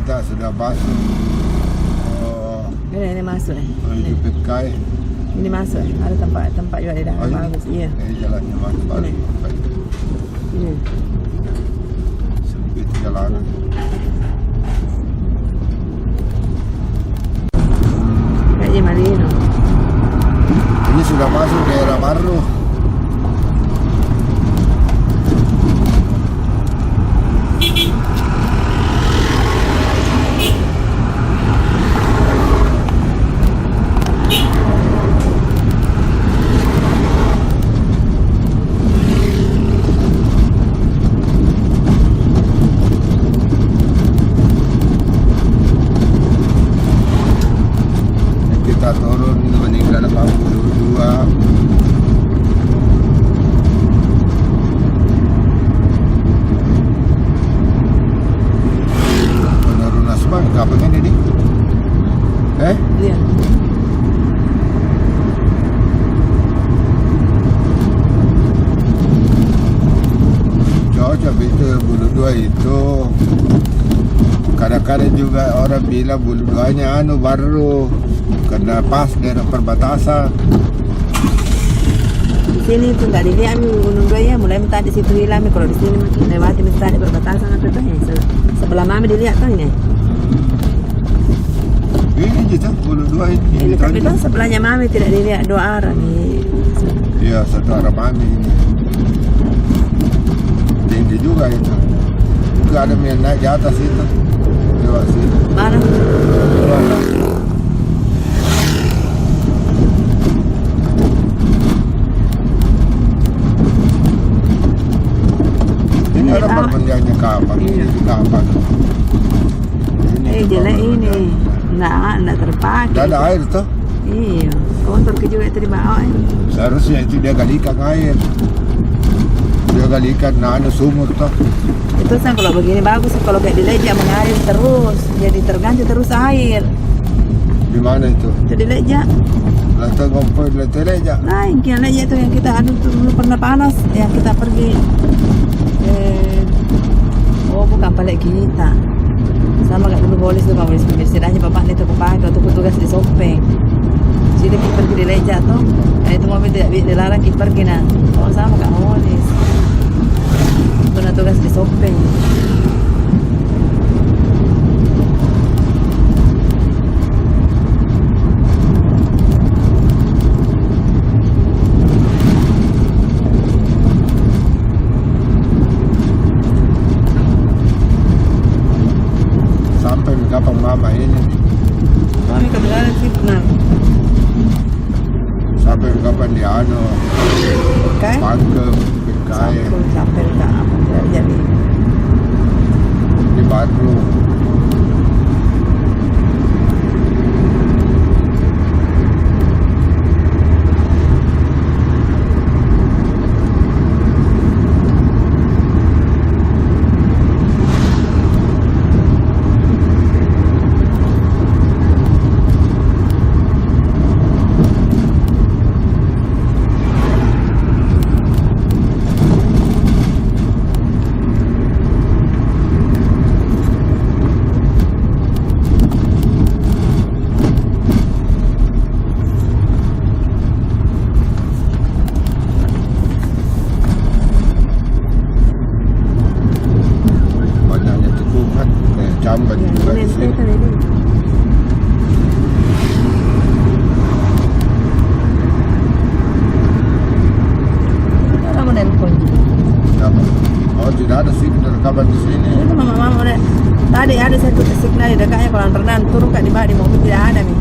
kita sudah masuk. Ini masuk Menuju Petkai. Ini masuk. Ada tempat juga di dalam. Bagus. Iya. Ini jalannya masuk baru. Ini. Sempit jalanan. Kayak Marino. Ini sudah masuk daerah baru. Kita turun meninggal 82. Penurunan Asman kapan ini? Iya. Cocok itu bulu dua itu. Kadang-kadang juga orang bilang bulu duanya baru karena pas daerah perbatasan. Di sini itu nggak dilihat Gunung Dua ya, mulai minta di situ hilang. Kalau di sini lewati minta di perbatasan apa tuh ya? Sebelah mami dilihat tuh ini. Ini gitu bulu dua ini. Ini tapi tuh sebelahnya mami tidak dilihat dua arah nih. Iya, satu arah mami ini. Tinggi juga itu. Juga ada yang naik di atas itu. Lewat sini. Mana? Ini ada perpanjangnya kapan? Iya. Ini kapan? Jelek ini. Nggak terpakai. Tidak ada air tuh. Iya. Kotor ke juga itu di bawah. Seharusnya itu dia galikan air. Dia galikan sumur tuh. Itu kalau begini bagus, kalau kayak di Leja mengalir terus, jadi terganti terus air. Di mana itu? Itu di Leja. Lantai ngompol, lantai Leja. Nah, yang Leja itu yang kita tuh dulu pernah panas, yang kita pergi. Bukan balik kita. Sama kayak dulu bolis tuh, bolis istilahnya bapaknya itu pepagi waktu tugas di Sopeng. Jadi kita pergi di Leja tuh, karena itu mobil tidak dilarang kita pergi nah. Oh sama kak bolis. Pernah tugas di Sopeng. Sampai di kapal mama ini. Kami kebetulan sih pernah. Sampai di kapal di Kai? Pangkem, Petkai, Sampai ke apa? Jadi di Bandung. Banyaknya tikungan, jamban juga di sini. Kamu nelpon. Siapa? Oh, tidak ada sih rekaman di sini. Itu mama udah. Tadi ada satu signal di dekatnya kolam renang, turun kak di bawah di mobil tidak ada nih.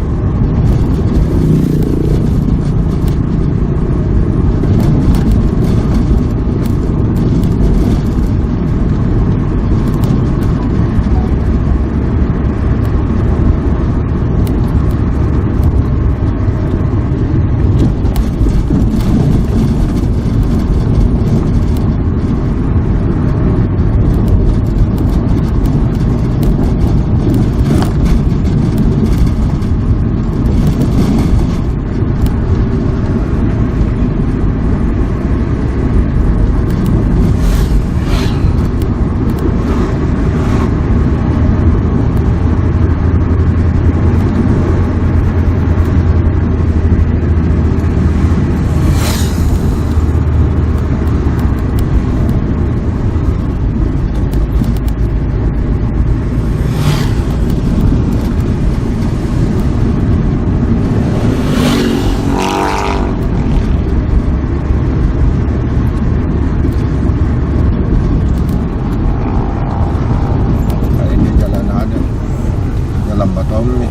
sama Tommy.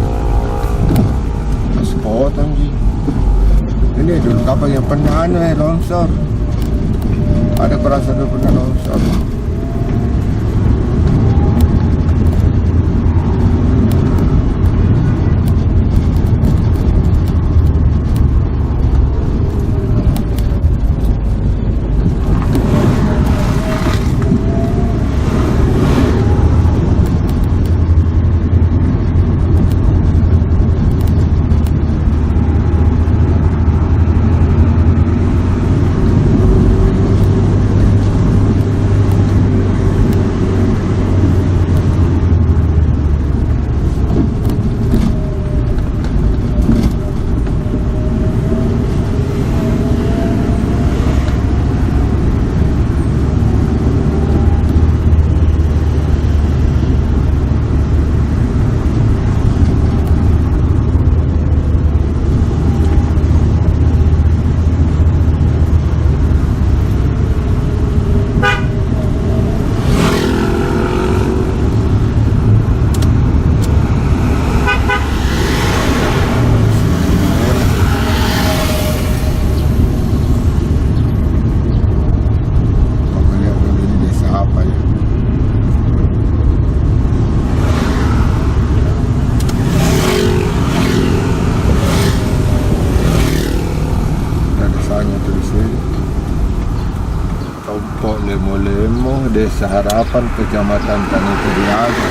Sepotong sih. Ini dulu kapal yang pernah longsor. Ada perasaan dulu pernah longsor. Tompok Lemo-Lemo, Desa Harapan, Kecamatan Tanituriaga.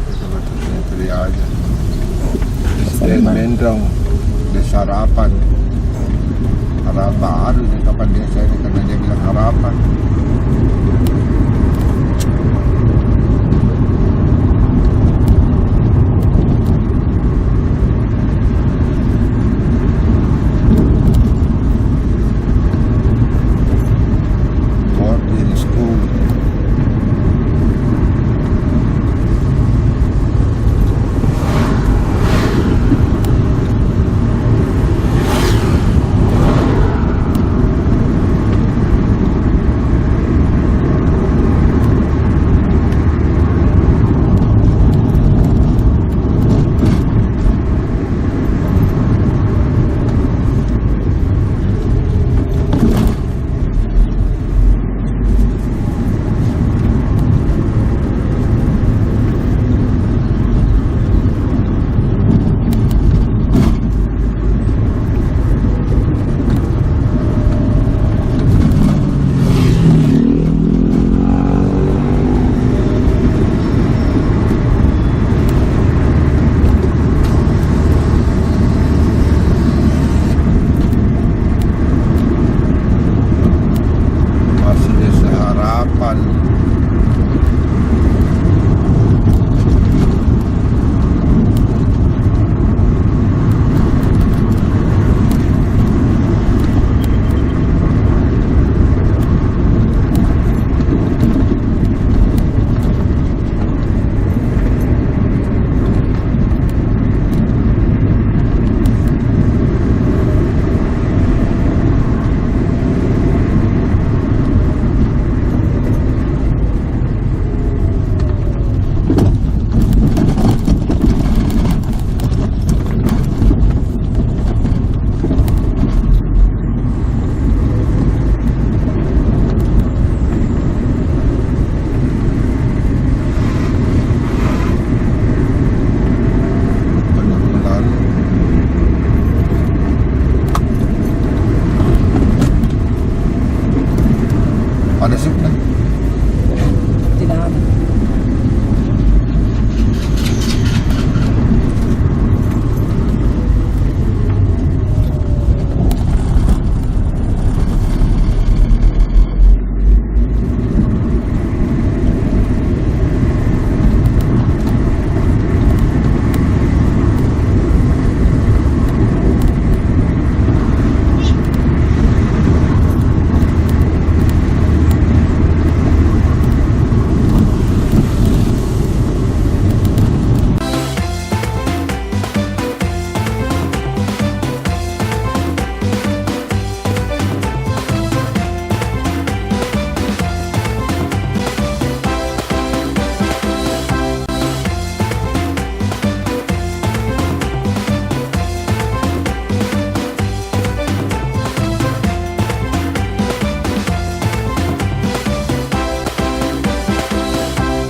Kecamatan Tanituriaga. Dan Mendrong, Desa Harapan. Harapan baru nih kapan desa ini karena dia bilang harapan.